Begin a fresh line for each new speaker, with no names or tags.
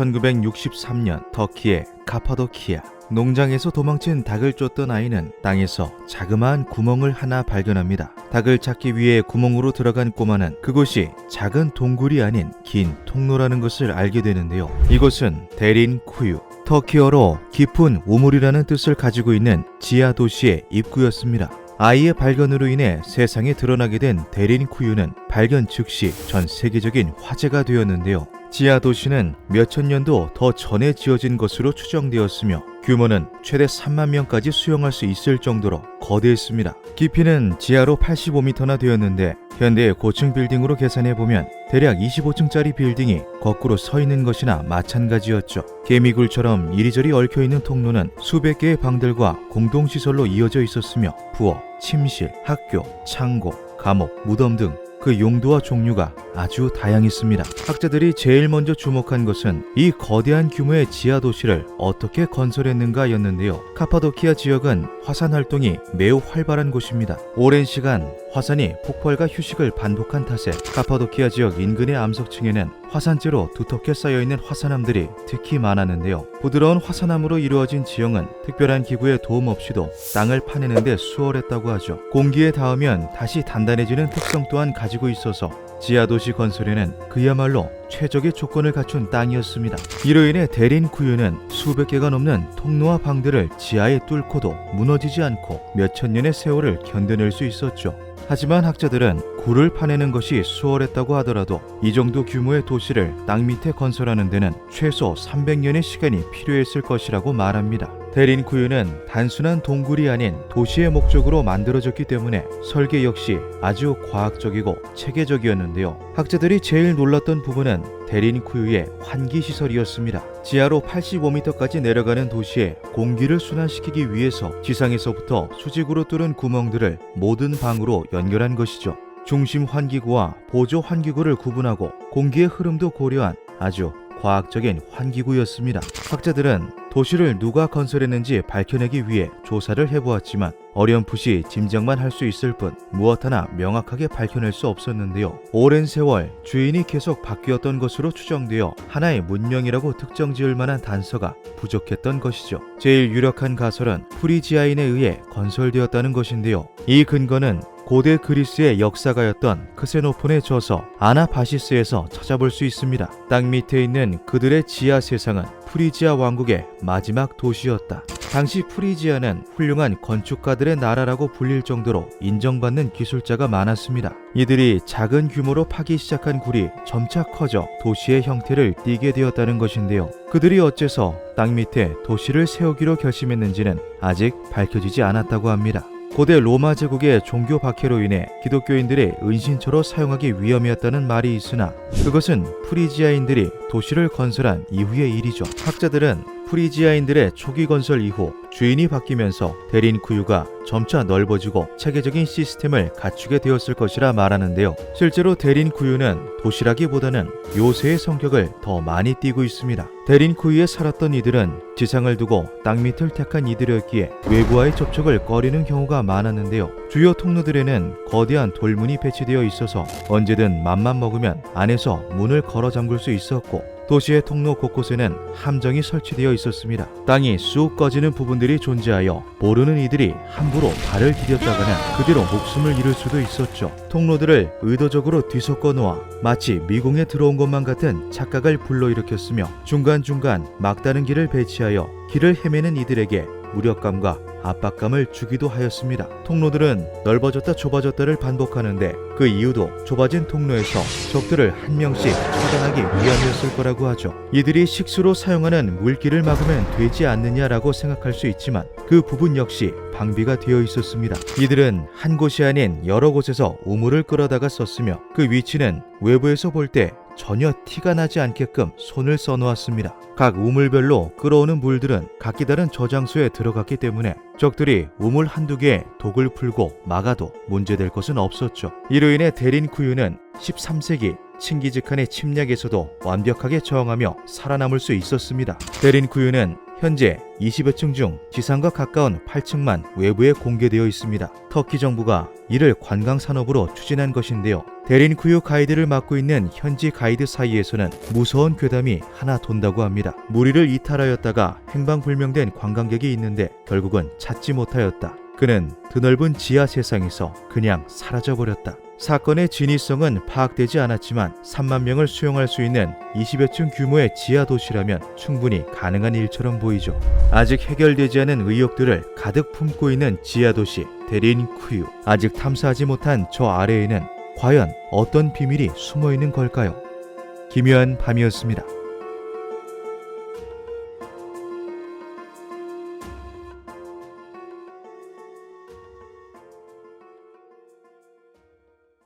1963년 터키의 카파도키아. 농장에서 도망친 닭을 쫓던 아이는 땅에서 자그마한 구멍을 하나 발견합니다. 닭을 찾기 위해 구멍으로 들어간 꼬마는 그곳이 작은 동굴이 아닌 긴 통로라는 것을 알게 되는데요. 이곳은 데린쿠유, 터키어로 깊은 우물이라는 뜻을 가지고 있는 지하 도시의 입구였습니다. 아이의 발견으로 인해 세상에 드러나게 된 데린쿠유는 발견 즉시 전 세계적인 화제가 되었는데요. 지하 도시는 몇천 년도 더 전에 지어진 것으로 추정되었으며 규모는 최대 3만 명까지 수용할 수 있을 정도로 거대했습니다. 깊이는 지하로 85m나 되었는데 현대의 고층 빌딩으로 계산해보면 대략 25층짜리 빌딩이 거꾸로 서 있는 것이나 마찬가지였죠. 개미굴처럼 이리저리 얽혀있는 통로는 수백 개의 방들과 공동시설로 이어져 있었으며 부엌, 침실, 학교, 창고, 감옥, 무덤 등 그 용도와 종류가 아주 다양했습니다. 학자들이 제일 먼저 주목한 것은 이 거대한 규모의 지하 도시를 어떻게 건설했는가였는데요. 카파도키아 지역은 화산 활동이 매우 활발한 곳입니다. 오랜 시간 화산이 폭발과 휴식을 반복한 탓에 카파도키아 지역 인근의 암석층에는 화산재로 두텁게 쌓여있는 화산암들이 특히 많았는데요. 부드러운 화산암으로 이루어진 지형은 특별한 기구의 도움 없이도 땅을 파내는 데 수월했다고 하죠. 공기에 닿으면 다시 단단해지는 특성 또한 가지고 있어서 지하도시 건설에는 그야말로 최적의 조건을 갖춘 땅이었습니다. 이로 인해 데린쿠유는 수백 개가 넘는 통로와 방들을 지하에 뚫고도 무너지지 않고 몇천 년의 세월을 견뎌낼 수 있었죠. 하지만 학자들은 굴을 파내는 것이 수월했다고 하더라도 이 정도 규모의 도시를 땅 밑에 건설하는 데는 최소 300년의 시간이 필요했을 것이라고 말합니다. 데린쿠유는 단순한 동굴이 아닌 도시의 목적으로 만들어졌기 때문에 설계 역시 아주 과학적이고 체계적이었는데요. 학자들이 제일 놀랐던 부분은 데린쿠유의 환기시설이었습니다. 지하로 85m까지 내려가는 도시에 공기를 순환시키기 위해서 지상에서부터 수직으로 뚫은 구멍들을 모든 방으로 연결한 것이죠. 중심 환기구와 보조 환기구를 구분하고 공기의 흐름도 고려한 아주 과학적인 환기구였습니다. 학자들은 도시를 누가 건설했는지 밝혀내기 위해 조사를 해보았지만 어렴풋이 짐작만 할 수 있을 뿐 무엇 하나 명확하게 밝혀낼 수 없었는데요. 오랜 세월 주인이 계속 바뀌었던 것으로 추정되어 하나의 문명이라고 특정 지을 만한 단서가 부족했던 것이죠. 제일 유력한 가설은 프리지아인에 의해 건설되었다는 것인데요. 이 근거는 고대 그리스의 역사가였던 크세노폰의 저서 아나바시스에서 찾아볼 수 있습니다. 땅 밑에 있는 그들의 지하 세상은 프리지아 왕국의 마지막 도시였다. 당시 프리지아는 훌륭한 건축가들의 나라라고 불릴 정도로 인정받는 기술자가 많았습니다. 이들이 작은 규모로 파기 시작한 굴이 점차 커져 도시의 형태를 띠게 되었다는 것인데요. 그들이 어째서 땅 밑에 도시를 세우기로 결심했는지는 아직 밝혀지지 않았다고 합니다. 고대 로마 제국의 종교 박해로 인해 기독교인들의 은신처로 사용하기 위험이었다는 말이 있으나 그것은 프리지아인들이 도시를 건설한 이후의 일이죠. 학자들은 프리지아인들의 초기 건설 이후 주인이 바뀌면서 데린쿠유가 점차 넓어지고 체계적인 시스템을 갖추게 되었을 것이라 말하는데요. 실제로 데린쿠유는 도시라기보다는 요새의 성격을 더 많이 띠고 있습니다. 데린쿠유에 살았던 이들은 지상을 두고 땅 밑을 택한 이들이었기에 외부와의 접촉을 꺼리는 경우가 많았는데요. 주요 통로들에는 거대한 돌문이 배치되어 있어서 언제든 맘만 먹으면 안에서 문을 걸어 잠글 수 있었고 도시의 통로 곳곳에는 함정이 설치되어 있었습니다. 땅이 쑥 꺼지는 부분들이 존재하여 모르는 이들이 함부로 발을 디뎠다가는 그대로 목숨을 잃을 수도 있었죠. 통로들을 의도적으로 뒤섞어 놓아 마치 미궁에 들어온 것만 같은 착각을 불러일으켰으며 중간중간 막다른 길을 배치하여 길을 헤매는 이들에게 무력감과 압박감을 주기도 하였습니다. 통로들은 넓어졌다 좁아졌다를 반복하는데 그 이유도 좁아진 통로에서 적들을 한 명씩 처단하기 위함이었을 거라고 하죠. 이들이 식수로 사용하는 물길을 막으면 되지 않느냐라고 생각할 수 있지만 그 부분 역시 방비가 되어 있었습니다. 이들은 한 곳이 아닌 여러 곳에서 우물을 끌어다가 썼으며 그 위치는 외부에서 볼 때 전혀 티가 나지 않게끔 손을 써놓았습니다. 각 우물별로 끌어오는 물들은 각기 다른 저장소에 들어갔기 때문에 적들이 우물 한두 개에 독을 풀고 막아도 문제될 것은 없었죠. 이로 인해 데린쿠유는 13세기 칭기즈칸의 침략에서도 완벽하게 저항하며 살아남을 수 있었습니다. 데린쿠유는 현재 20여 층 중 지상과 가까운 8층만 외부에 공개되어 있습니다. 터키 정부가 이를 관광 산업으로 추진한 것인데요. 데린쿠유 가이드를 맡고 있는 현지 가이드 사이에서는 무서운 괴담이 하나 돈다고 합니다. 무리를 이탈하였다가 행방불명된 관광객이 있는데 결국은 찾지 못하였다. 그는 드넓은 지하 세상에서 그냥 사라져버렸다. 사건의 진위성은 파악되지 않았지만 3만 명을 수용할 수 있는 20여 층 규모의 지하 도시라면 충분히 가능한 일처럼 보이죠. 아직 해결되지 않은 의혹들을 가득 품고 있는 지하 도시 데린쿠유. 아직 탐사하지 못한 저 아래에는 과연 어떤 비밀이 숨어 있는 걸까요? 기묘한 밤이었습니다.